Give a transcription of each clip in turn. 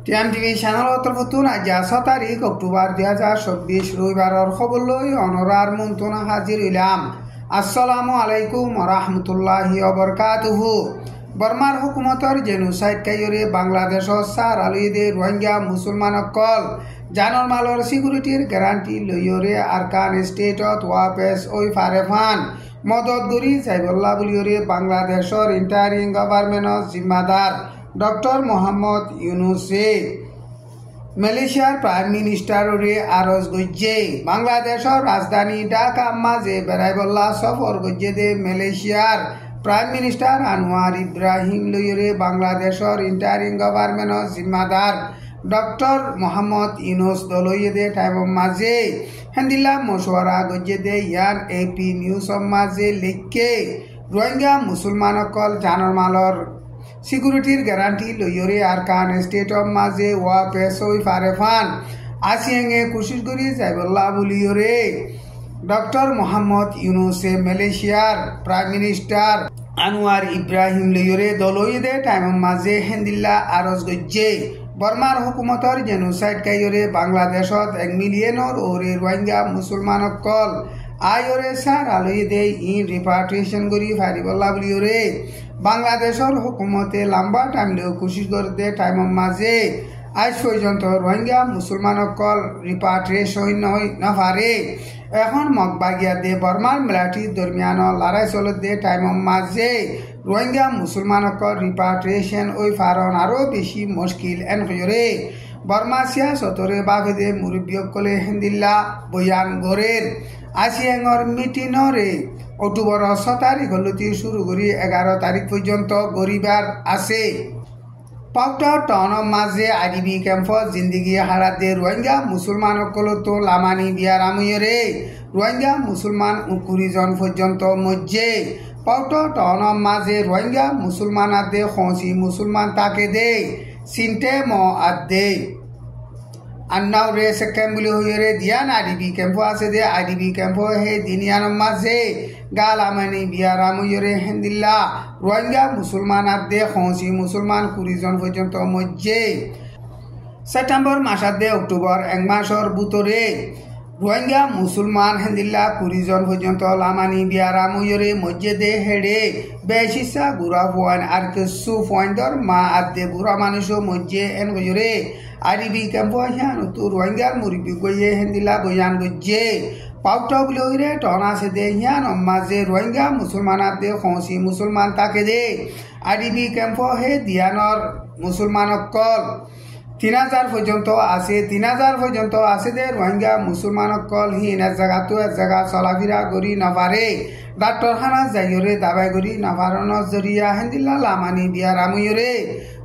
টিএমটিভি চ্যানেলত নতুন আজ 6 তারিখ অক্টোবর 2024 রবিবারের খবর লই অনরার মন্ত্রণা হাজির হইলাম। আসসালামু আলাইকুম ওয়া রাহমাতুল্লাহি ওয়া বারাকাতুহু। বর্মার হুকুমতর জেনোসাইড কাইরে বাংলাদেশর সার আলুইদে রোহিঙ্গা মুসলমানসকল জানর মালর সিকিউরিটির গ্যারান্টি লইরে আরকান স্টেটত ওয়াপেস ওই ফারেফান মদত গরি যাইবল্লা বলিরে বাংলাদেশর ইন্টারিং গভর্নমেন্টর জিম্মাদার ডক্টর মোহাম্মদ ইউনুসে মালয়েশিয়ার প্রাইম মিনিস্টারে আরজ গজ্জে বাংলাদেশের রাজধানী ঢাকা মাঝে বেড়াইবল্লা সফর গজ্জে দে মালয়েশিয়ার প্রাইম মিনিস্টার আনোয়ার ইব্রাহিম লইরে বাংলাদেশের ইন্টারিং গভর্নমেন্টর জিম্মাদার ডক্টর মোহাম্মদ ইউনুস দলইয়ে দে টাইম মাঝে হেন্দিল্লা মশওয়ারা গজ্জে দে ইয়ান এপি নিউজ মাঝে লিখকে রোহিঙ্গা মুসলমানসকল জানর মালর সিকিউরিটির গ্যারান্টি লইরে আরকান স্টেটর মাঝে ওয়াপেস ওই ফারেফান আসিয়েঙ্গে কোশিশ করি যাইবল্লা বলিরে ডক্টর মোহাম্মদ ইউনুসে মালয়েশিয়ার প্রাইম মিনিস্টার আনোয়ার ইব্রাহিম লইরে দলইদে টাইম মাঝে হেন্দিল্লা আরজ গজ্জে বর্মার হুকুমতর জেনোসাইড কাইরে বাংলাদেশত 1 মিলিয়নের ওরে রোহিঙ্গা মুসলমানসকল আইরে সার আলইদে ইন রিপাট্রিয়েশন করি ফারিবল্লা বলিরে বাংলাদেশের হুকুমতে লম্বা টাইম লেও কোশিশ করতে টাইম মাঝে আজ পর্যন্ত রোহিঙ্গা মুসলমানসকল রিপাট্রিয়েশন না পারে। এখন মগবাগিয়া দে বর্মার মিলিটারির দরমিয়ান লড়াই চলতে টাইম মাঝে রোহিঙ্গা মুসলমানসকল রিপাট্রিয়েশন ওই ফারণ আরও বেশি মুশকিল এন হইরে বর্মা সিয়াসতরে বাভেদে মুরব্বীসকলে হেন্দিল্লা বয়ান গড়ের আসিয়াঙর মিটিনরে অক্টোবর 6 তারিখ হলতি শুরু করি 11 তারিখ পর্যন্ত গরিবার আছে। পাউটা টাউন মাঝে আইডিবি ক্যাম্প জিন্দিগি হারাতে রোহিঙ্গা মুসলমানসকল তো লামানি বিয়ার আমইরে রোহিঙ্গা মুসলমান 20 জন পর্যন্ত মজ্জে পাউটা টাউন মাঝে রোহিঙ্গা মুসলমান আদে খসি মুসলমান তাকে দে সিনটে ম আদে আন্নাও রে সেকেম বলি হইরে দিয়ান আইডিবি ক্যাম্প আছে দে আইডিবি ক্যাম্প হে দিনিয়ান মাঝে গালামানি বিয়ারামইরে হেন্দিল্লা রোহিঙ্গা মুসলমান আদে খসি মুসলমান 20 জন পর্যন্ত মজ্জে সেপ্টেম্বর মাসাদে অক্টোবর 1 মাসর বুতরে রোহিঙ্গা মুসলমান হেন্দিল্লা 20 জন পর্যন্ত লামানি বিয়ারামইরে মজ্জে দে হেডে বেশিসা গুড়া পয়েন্ট আর কিছু পয়েন্টর মা আদে বুড়া মানুষও মজ্জে এন গজরে আইডিবি ক্যাম্প হিয়ান তো রোহিঙ্গার মুরব্বী গইয়ে হেন্দিল্লা বয়ান গজ্জে পাউটা বলিরে টন আছে দে হিয়ান মাঝে রোহিঙ্গা মুসলমান আদে খসি মুসলমান তাকে দে আইডিবি ক্যাম্প হে দিয়ানর মুসলমানসকল 3000 পর্যন্ত আছে 3000 পর্যন্ত আছে দে রোহিঙ্গা মুসলমানসকল হিন এক জায়গা চলাফিরা করি নপারে ডাক্তারখানা যাইরে দাবাই করি নপারণর জরিয়া হেন্দিল্লা লামানি বিয়ারামইরে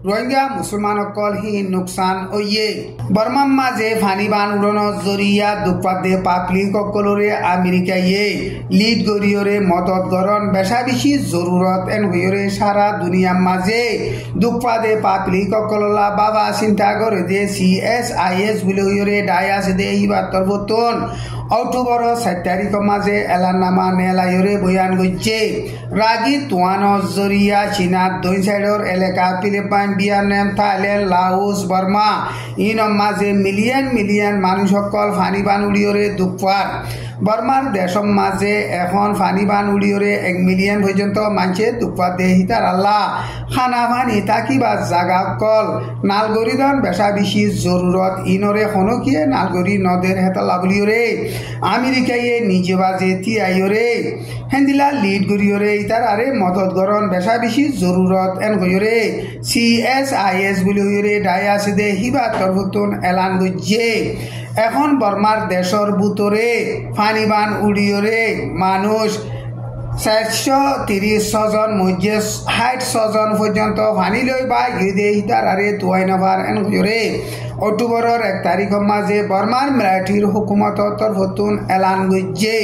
রোহিঙ্গা মুসলমানসকল হিন নোকসান ওইয়ে বর্মার মাঝে ফানিবান উড়ানোর জরিয়া দুপাদে পাবলিক সকলরে আমেরিকাইয়ে লিড গরিয়রে মদত গরণ বেশা বেশি জরুরত এন হইরে সারা দুনিয়ার মাঝে দুপাদে পাবলিক সকললা বাবা চিন্তা করে দে CSIS বলে হইরে ডাই আছে দে হিবার তরবতন অক্টোবর 7 তারিখ মাঝে এলানামা নেলাইরে বয়ান গজ্জে রাগি তোয়ানোর জরিয়া চীনার দুই সাইডর এলাকা Philippine Vietnam Thailand Laos Burma ইন মাঝে মিলিয়ন মানুষ সকল ফানিবান উড়িয়রে দুপার বর্মার দেশম মাঝে এখন ফানিবান উড়িয়রে 1 মিলিয়ন পর্যন্ত মানুষে দুপার দে হিতার আল্লাহ খানা ফানি তাকিবা জাগা কল নালগরিদন বেশা বেশি জরুরত ইনরে খনকিয়ে নালগরি নদের হেতলা বলিয়রে আমেরিকাইয়ে নিজে বাজে তিয়াইরে হেন্দিলা লিড গরিয়রে ইতার আরে মদত গরণ বেশা বেশি জরুরত এন গইরে CSIS বলি হইরে ডাই আছে দে হিবা তরবতন এলান গজ্জে এখন বর্মার দেশর বুতরে ফানিবান উড়িয়রে মানুষ 430 জন মধ্যে 60 জন পর্যন্ত ফানি লই বা গিদে হিতার আরে তুয়াই নভার এন গইরে অক্টোবরের 1 তারিখ মাঝে বর্মার মিলিটারির হুকুমত তরফতুন এলান গজ্জে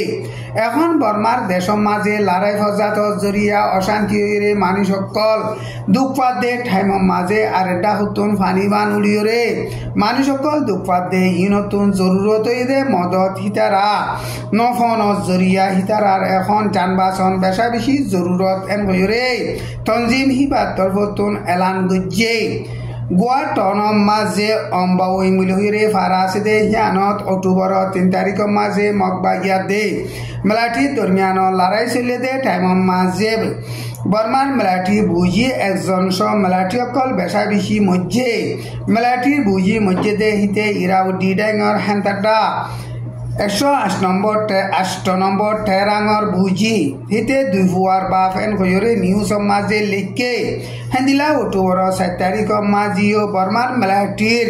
এখন বর্মার দেশম মাঝে লড়াই ফজাত জরিয়া অশান্তি হইরে মানুষ সকল দুঃপাদে টাইম মাঝে আরেডা হতুন ফানিবান উড়িয়রে মানুষ সকল দুঃপাদে ইনতুন জরুরত হইদে মদত হিতারা নফন জরিয়া হিতারার এখন যানবাহন বেশা বেশি জরুরত এন হইরে তনজিম হিবার তরফতুন এলান গজ্জে গোৱা টনৰ মাজে অম্বাৱৈ মিলহিৰে ফাৰাচিদে হিয়ানত অক্টোবৰৰ 3 তাৰিখৰ মাজে মকবাগিয়া দে মেলাটি দৰমিয়ান লৰাই চলি দে টাইমৰ মাজে বৰ্মান মেলাটি বুজি একজন স মেলাটি অকল বেচা বেছি মধ্যে মেলাটিৰ বুজি মধ্যে দে হিতে ইৰাউদ্দি ডাঙৰ হেন্তাটা 108 নম্বৰ টেৰাঙৰ বুজি হিতে দুইফুৱাৰ বাফ এন কয়ৰে নিউজ মাজে লিখে হেন্দিলা অক্টোবৰৰ 4 তাৰিখৰ মাজিও বৰ্মান মেলাটিৰ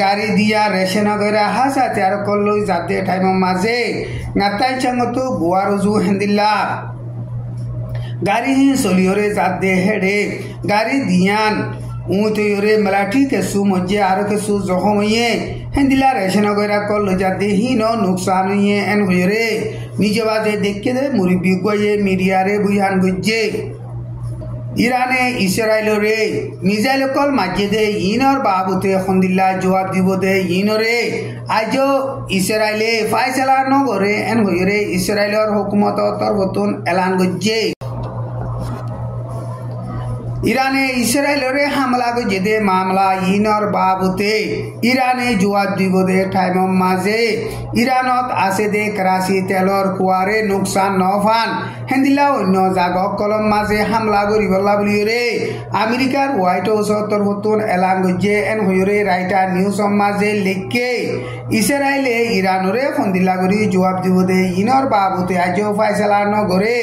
গাড়ী দিয়া ৰেচন গৰা হাসা তেৰ কলৈ যাতে টাইমৰ মাজে নাতাই চাঙতো গোৱা ৰজু হেন্দিলা গাড়ী হি চলিয়ৰে যাতে হেডে গাড়ী দিয়ান উতয়রে মেলাটি কেসু মজ্জে আর কেসু জখময়ে হেন্দিলা রেশন গয়রা কল যাতে হিন নুকসান হইয়ে এন হইরে নিজে বাজে দেখকে দে মুরিবি গয়ে মিডিয়ারে বুইহান গজ্জে ইরানে ইসরায়েলরে মিসাইল কল মাঝে দে ইনর বাবুতে খন্দিল্লা জবাব দিব দে ইনরে আজ ইসরায়েলে ফাইসলা নগরে এন হইরে ইসরায়েলর হুকুমত তরফতুন এলান গজ্জে ইরানে ইসরায়েলরে হামলা গজে মামলা ইনর বাবুতে ইরানে জবাব দিব দে টাইমৰ মাঝে ইরানত আছে দে কৰাচি তেলৰ কুৱাৰে নুকসান নফান হেন্দিলা অন্য জাগক কলম মাঝে হামলা কৰিবলা বুলিৰে আমেৰিকাৰ হোৱাইট হাউসৰ তৰফতুন এলান গজে এন হয়ৰে ৰাইটাৰ নিউজ মাঝে লিখে ইসরায়েলে ইরানরে খন্দিলা কৰি জবাব দিব দে ইনর বাবুতে আজ ফাইসলা নগরে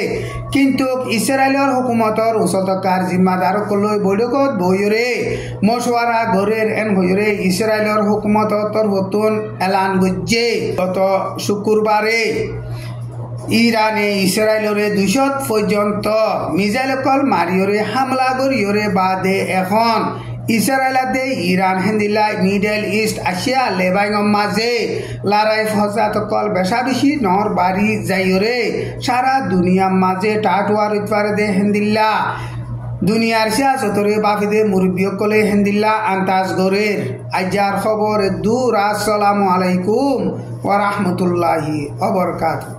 কিন্তু ইসরায়েলৰ হুকুমতৰ উচ্চতকাৰ জিম্মাদাৰ কলৈ বৈঠকত বহিৰে মশওয়ারা গরের এন হইরে ইসরায়েলৰ হুকুমতৰ তৰফতুন এলান গজ্জে গত শুক্ৰবাৰে ইরানে ইসরায়েলরে 200 পর্যন্ত মিসাইল কল মারিয়রে হামলা করিয়রে বাদে এখন ইসরায়েলাতে ইরান হেন্দিলা মিডল ইস্ট আসিয়া লেবাইঙর মাঝে লড়াই ফসাত কল বেশা বেশি নর বাড়ি যাইরে সারা দুনিয়ার মাঝে টাটুয়ার উৎপারে দে হেন্দিল্লা দুনিয়ার সিয়াসতরে বাফিদে মুরব্বিয়কলে হেন্দিল্লা আন্তাজ গরের আজার খবর দূর আসসালামু আলাইকুম ওয়া রাহমাতুল্লাহি ওয়া বারাকাতুহু।